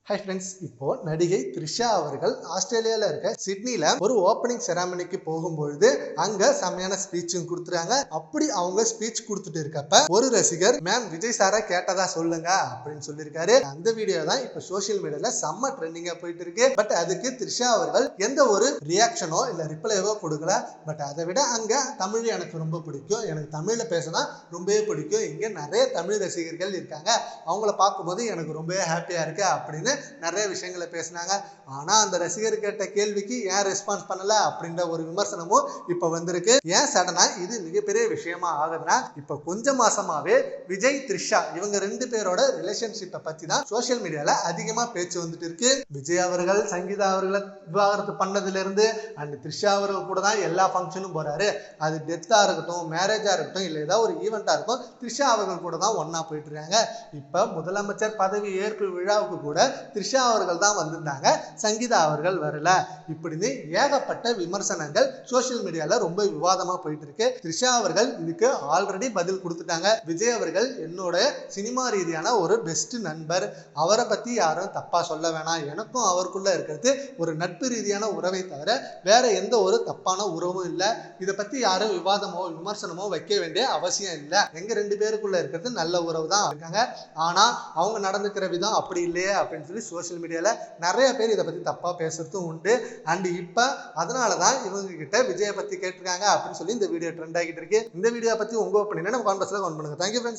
Hi friends, இப்போ நடிகை த்ரிஷா அவர்கள் ஆஸ்திரேலியால இருக்க சிட்னில ஒரு ஓப்பனிங் செராமனிக்கு போகும்பொழுது அங்க செம்மையான ஸ்பீச்சும் கொடுத்துறாங்க. அப்படி அவங்க ஸ்பீச் கொடுத்துட்டு இருக்கப்ப ஒரு ரசிகர், மேம் விஜய் சாரை கேட்டதா சொல்லுங்க அப்படின்னு சொல்லியிருக்காரு. அந்த வீடியோ தான் இப்ப சோசியல் மீடியால செம்ம ட்ரெண்டிங்கா போயிட்டு இருக்கு. பட் அதுக்கு த்ரிஷா அவர்கள் எந்த ஒரு ரியாக்ஷனோ இல்ல ரிப்ளைவோ கொடுக்கல. பட் அதை விட அங்க தமிழ் எனக்கு ரொம்ப பிடிக்கும், எனக்கு தமிழ்ல பேசினா ரொம்பவே பிடிக்கும், இங்க நிறைய தமிழ் ரசிகர்கள் இருக்காங்க, அவங்கள பார்க்கும்போது எனக்கு ரொம்பவே ஹாப்பியா இருக்கு அப்படின்னு நிறைய விஷயங்களை பேசினாங்க. ஆனா அந்த ரசிகர் கேட்ட கேள்விக்கு ஏன் ரெஸ்பான்ஸ் பண்ணல அப்படின்ற ஒரு விமர்சனமும் இப்ப வந்திருக்கு. ஏன் சடனா இது மிகப்பெரிய விஷயமா ஆகுதுன்னா, இப்ப கொஞ்ச மாசமாவே விஜய் த்ரிஷா இவங்க ரெண்டு பேரோட ரிலேஷன்ஷிப்பை பத்தி தான் சோசியல் மீடியால அதிகமா பேச்சு வந்துட்டு இருக்கு. விஜய் அவர்கள் சங்கீதா அவர்களை விவாகரத்து பண்ணதுல இருந்து அண்ட் த்ரிஷா அவர்கள் கூட தான் எல்லா ஃபங்க்ஷனும் போறாரு. அது டெத்தா இருக்கட்டும், மேரேஜா இருக்கட்டும், இல்ல ஏதாவது ஒரு ஈவெண்டா இருக்கும், த்ரிஷா அவர்கள் கூட தான் ஒன்னா போயிட்டு இருக்காங்க. இப்ப முதலமைச்சர் பதவி ஏற்பு விழாவுக்கு கூட த்ரிஷா அவர்கள் தான் வந்திருந்தாங்க, சங்கீதா அவர்கள் வரல. இப்படின்னு ஏகப்பட்ட விமர்சனங்கள் சோசியல் மீடியால ரொம்ப விவாதமா போயிட்டு இருக்கு. த்ரிஷா அவர்கள் இதுக்கு ஆல்ரெடி பதில் கொடுத்துட்டாங்க. விஜய் அவர்கள் என்னோட சினிமா ரீதியான ஒரு பெஸ்ட் நண்பர், அவரை பத்தி யாரும் தப்பா சொல்ல வேணாம், எனக்கும் அவருக்குள்ள இருக்கிறது ஒரு நட்பு ரீதியான உறவை தவிர வேற எந்த ஒரு தப்பான உறவும் இல்லை, இதை பத்தி யாரும் விவாதமோ விமர்சனமோ வைக்க வேண்டிய அவசியம் இல்லை, எங்க ரெண்டு பேருக்குள்ள இருக்கிறது நல்ல உறவு தான் இருக்காங்க. ஆனா அவங்க நடந்துக்கிற விதம் அப்படி இல்லையே அப்படின்னு சொல்லி சோசியல் மீடியால நிறைய பேர் இதை பத்தி தப்பா பேசுறதும் உண்டு. அண்ட் இப்ப அதனாலதான் இவங்க கிட்ட விஜயை பத்தி கேட்டிருக்காங்க அப்படின்னு சொல்லி இந்த வீடியோ ட்ரெண்ட் ஆகிட்டு இருக்கு. இந்த வீடியோ பத்தி உங்க ஒப்பீனியனை நம்ம கான்வர்ஸ்ல கமெண்ட் பண்ணுங்க. Thank you friends.